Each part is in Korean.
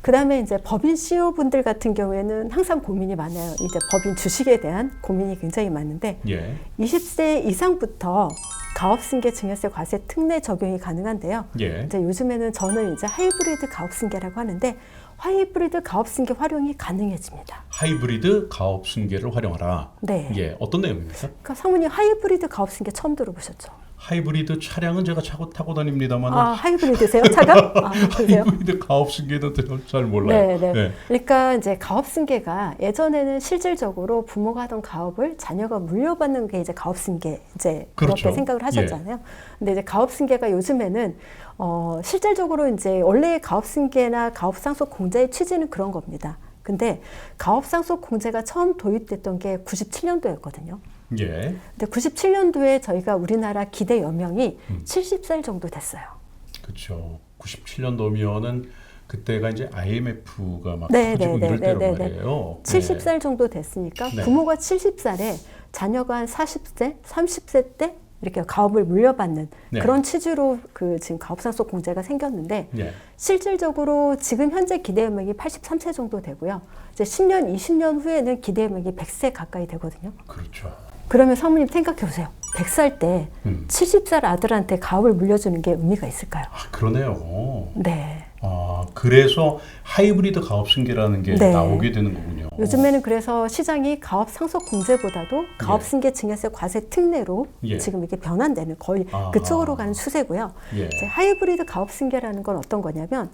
그다음에 이제 법인 CEO 분들 같은 경우에는 항상 고민이 많아요. 이제 법인 주식에 대한 고민이 굉장히 많은데 20세 이상부터 가업승계 증여세 과세 특례 적용이 가능한데요. 이제 요즘에는 저는 이제 하이브리드 가업승계라고 하는데 하이브리드 가업승계 활용이 가능해집니다. 하이브리드 가업승계를 활용하라. 네. 어떤 내용입니까? 그러니까 사모님 하이브리드 가업승계 처음 들어보셨죠? 하이브리드 차량은 제가 타고 다닙니다만. 하이브리드세요? 차가? 그러세요? 하이브리드 가업승계는 잘 몰라요. 네. 그러니까 이제 가업승계가 예전에는 실질적으로 부모가 하던 가업을 자녀가 물려받는 게 이제 가업승계 이제 그렇죠. 그렇게 생각을 하셨잖아요. 근데 이제 가업승계가 요즘에는 실질적으로 이제 원래 가업승계나 가업상속 공제의 취지는 그런 겁니다. 근데 가업상속 공제가 처음 도입됐던 게 97년도였거든요. 근데 97년도에 저희가 우리나라 기대 연령이 70살 정도 됐어요. 그렇죠. 97년도면은 그때가 이제 IMF가 막 터지고 이럴 때란 말이에요. 70살 정도 됐으니까 부모가 70살에 자녀가 한 40세, 30세 때 이렇게 가업을 물려받는 그런 취지로 지금 가업상속 공제가 생겼는데 실질적으로 지금 현재 기대연명이 83세 정도 되고요. 이제 10년, 20년 후에는 기대연명이 100세 가까이 되거든요. 그렇죠. 그러면 사모님 생각해 보세요. 100살 때 70살 아들한테 가업을 물려주는 게 의미가 있을까요? 그러네요. 네. 그래서 하이브리드 가업승계라는 게 나오게 되는 거군요. 요즘에는 그래서 시장이 가업 상속 공제보다도 가업승계 증여세 과세 특례로 지금 이렇게 변환되는 거의 그쪽으로 가는 추세고요. 이제 하이브리드 가업승계라는 건 어떤 거냐면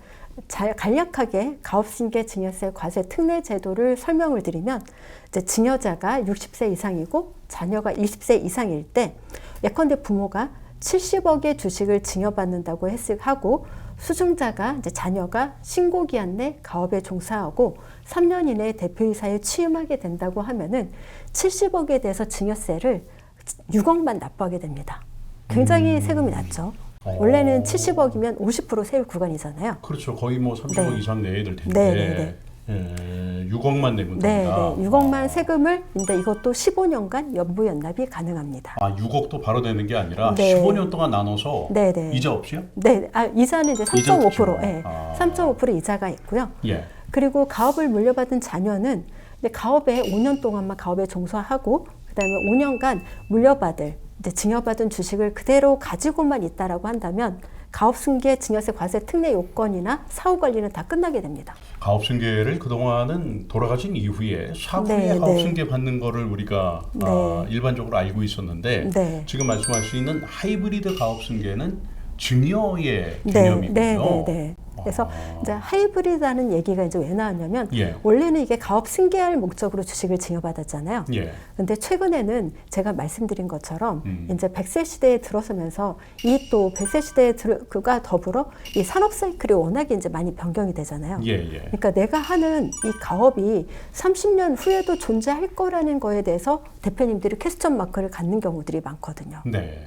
간략하게 가업승계 증여세 과세 특례 제도를 설명을 드리면 이제 증여자가 60세 이상이고 자녀가 20세 이상일 때 예컨대 부모가 70억의 주식을 증여받는다고 하고 수증자가 이제 자녀가 신고기한 내 가업에 종사하고 3년 이내에 대표이사에 취임하게 된다고 하면은 70억에 대해서 증여세를 6억만 납부하게 됩니다. 굉장히 세금이 낮죠. 원래는 70억이면 50% 세율 구간이잖아요. 그렇죠. 거의 뭐 30억 이상 내야 될 텐데. 6억만 내면 됩니다. 6억만 세금을 근데 이것도 15년간 연부연납이 가능합니다. 6억도 바로 내는 게 아니라 15년 동안 나눠서 이자 없이요? 네. 이자는 이제 3.5%. 3.5% 이자가 있고요. 그리고 가업을 물려받은 자녀는 가업에 5년 동안만 가업에 종사하고 그다음에 5년간 물려받을 이제 증여받은 주식을 그대로 가지고만 있다라고 한다면 가업승계 증여세 과세 특례 요건이나 사후 관리는 다 끝나게 됩니다. 가업승계를 그동안은 돌아가신 이후에 사후에 가업승계 받는 거를 우리가 일반적으로 알고 있었는데 지금 말씀하시는 하이브리드 가업승계는 증여의 개념이군요. 그래서 이제 하이브리드라는 얘기가 이제 왜 나왔냐면 원래는 이게 가업 승계할 목적으로 주식을 증여받았잖아요. 근데 최근에는 제가 말씀드린 것처럼 이제 100세 시대에 들어서면서 이 또 100세 시대에 그가 더불어 이 산업 사이클이 워낙에 이제 많이 변경이 되잖아요. 그러니까 내가 하는 이 가업이 30년 후에도 존재할 거라는 거에 대해서 대표님들이 퀘스천 마크를 갖는 경우들이 많거든요.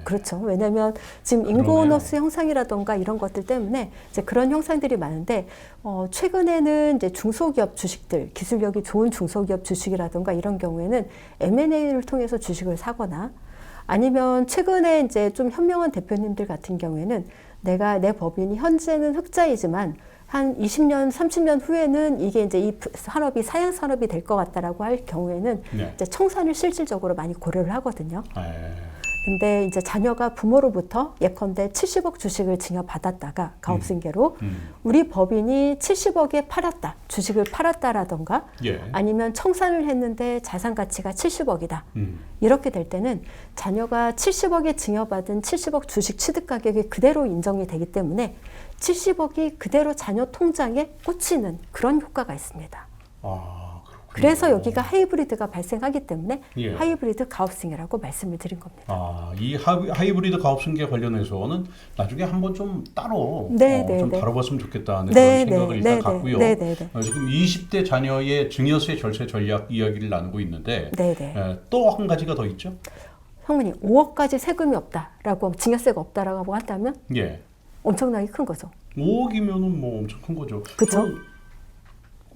그렇죠. 왜냐하면 지금 인구 오너스 형상이라던가 이런 것들 때문에 이제 그런 형상들이 많은데 최근에는 이제 중소기업 주식들, 기술력이 좋은 중소기업 주식이라든가 이런 경우에는 M&A를 통해서 주식을 사거나 아니면 최근에 이제 좀 현명한 대표님들 같은 경우에는 내 법인이 현재는 흑자이지만 한 20년, 30년 후에는 이게 이제 이 산업이 사양 산업이 될 것 같다라고 할 경우에는 이제 청산을 실질적으로 많이 고려를 하거든요. 근데 이제 자녀가 부모로부터 예컨대 70억 주식을 증여받았다가 가업승계로 우리 법인이 70억에 팔았다, 주식을 팔았다라던가 아니면 청산을 했는데 자산 가치가 70억이다. 이렇게 될 때는 자녀가 70억에 증여받은 70억 주식 취득 가격이 그대로 인정이 되기 때문에 70억이 그대로 자녀 통장에 꽂히는 그런 효과가 있습니다. 그래서 여기가 하이브리드가 발생하기 때문에 하이브리드 가업승계라고 말씀을 드린 겁니다. 이 하이브리드 가업승계 관련해서는 나중에 한번 좀 따로 좀 다뤄봤으면 좋겠다는 그런 생각을 일단 갖고요. 지금 20대 자녀의 증여세 절세 전략 이야기를 나누고 있는데 또 한 가지가 더 있죠? 형님 5억까지 세금이 없다라고 증여세가 없다라고 한다면 엄청나게 큰 거죠. 5억이면은 뭐 엄청 큰 거죠. 그렇죠.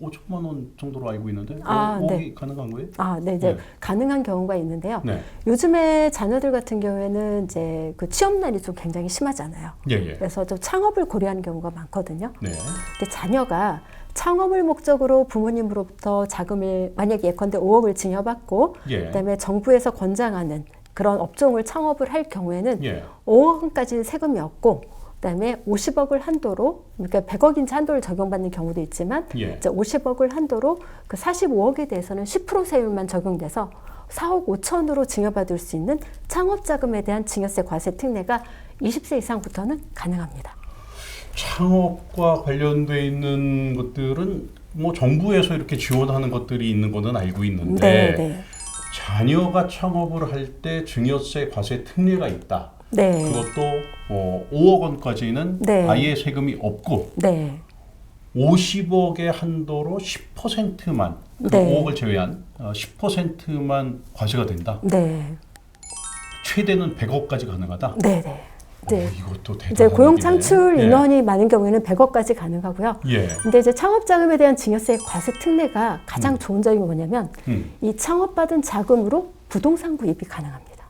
5천만 원 정도로 알고 있는데 5억이 가능한 거예요? 이제 가능한 경우가 있는데요. 요즘에 자녀들 같은 경우에는 이제 그 취업난이 좀 굉장히 심하잖아요. 그래서 좀 창업을 고려하는 경우가 많거든요. 근데 자녀가 창업을 목적으로 부모님으로부터 자금을 만약에 예컨대 5억을 증여받고 그다음에 정부에서 권장하는 그런 업종을 창업을 할 경우에는 5억 원까지는 세금이 없고 그다음에 50억을 한도로 그러니까 100억인지 한도를 적용받는 경우도 있지만 이제 50억을 한도로 그 45억에 대해서는 10% 세율만 적용돼서 4억 5천으로 증여받을 수 있는 창업자금에 대한 증여세 과세 특례가 20세 이상부터는 가능합니다. 창업과 관련돼 있는 것들은 뭐 정부에서 이렇게 지원하는 것들이 있는 거는 알고 있는데 자녀가 창업을 할 때 증여세 과세 특례가 있다. 그것도 5억 원까지는 아예 세금이 없고 50억의 한도로 10%만 5억을 제외한 10%만 과세가 된다. 최대는 100억까지 가능하다. 이것도 대단한 이제 고용 창출 인원이 많은 경우에는 100억까지 가능하고요. 근데 이제 창업 자금에 대한 증여세 과세 특례가 가장 좋은 점이 뭐냐면 이 창업받은 자금으로 부동산 구입이 가능합니다.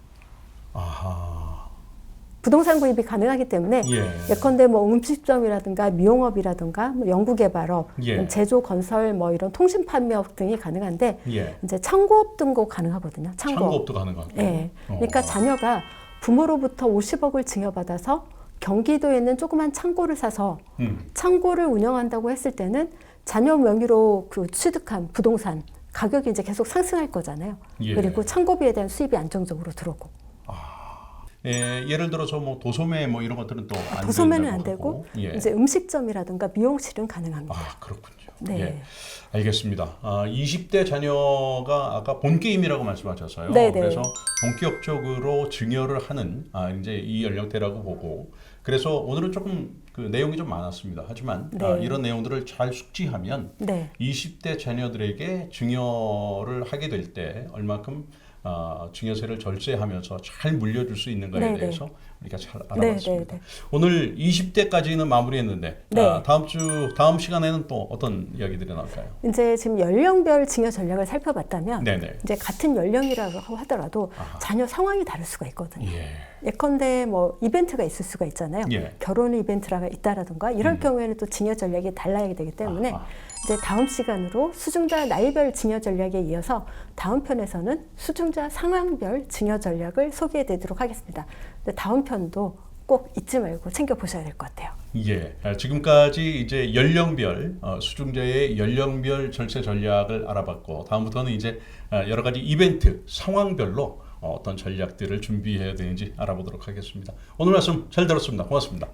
부동산 구입이 가능하기 때문에 예컨대 뭐 음식점이라든가 미용업이라든가 뭐 연구개발업, 제조 건설 뭐 이런 통신 판매업 등이 가능한데 이제 창고업 등도 가능하거든요. 창고업도 가능하고. 그러니까 자녀가 부모로부터 50억을 증여받아서 경기도에 있는 조그만 창고를 사서 창고를 운영한다고 했을 때는 자녀 명의로 그 취득한 부동산 가격이 이제 계속 상승할 거잖아요. 그리고 창고비에 대한 수입이 안정적으로 들어오고. 예를 들어서 뭐 도소매 뭐 이런 것들은 또 안 도소매는 안 되고 이제 음식점이라든가 미용실은 가능합니다. 그렇군요. 알겠습니다. 20대 자녀가 아까 본 게임이라고 말씀하셨어요. 그래서 본격적으로 증여를 하는 이제 이 연령대라고 보고 그래서 오늘은 조금 그 내용이 좀 많았습니다. 하지만 이런 내용들을 잘 숙지하면 20대 자녀들에게 증여를 하게 될 때 얼마큼 증여세를 절세하면서 잘 물려줄 수 있는 것에 대해서 우리가 잘 알아봤습니다. 오늘 20대까지는 마무리했는데 다음 시간에는 또 어떤 이야기들이 나올까요? 이제 지금 연령별 증여 전략을 살펴봤다면 이제 같은 연령이라고 하더라도 자녀 상황이 다를 수가 있거든요. 예컨대 뭐 이벤트가 있을 수가 있잖아요. 결혼 이벤트가 있다라든가 이럴 경우에는 또 증여 전략이 달라야 되기 때문에 이제 다음 시간으로 수중자 나이별 증여 전략에 이어서 다음 편에서는 수중자 상황별 증여 전략을 소개해 드리도록 하겠습니다. 다음 편도 꼭 잊지 말고 챙겨 보셔야 될 것 같아요. 지금까지 이제 연령별 수중자의 연령별 절세 전략을 알아봤고 다음부터는 이제 여러 가지 이벤트 상황별로 어떤 전략들을 준비해야 되는지 알아보도록 하겠습니다. 오늘 말씀 잘 들었습니다. 고맙습니다.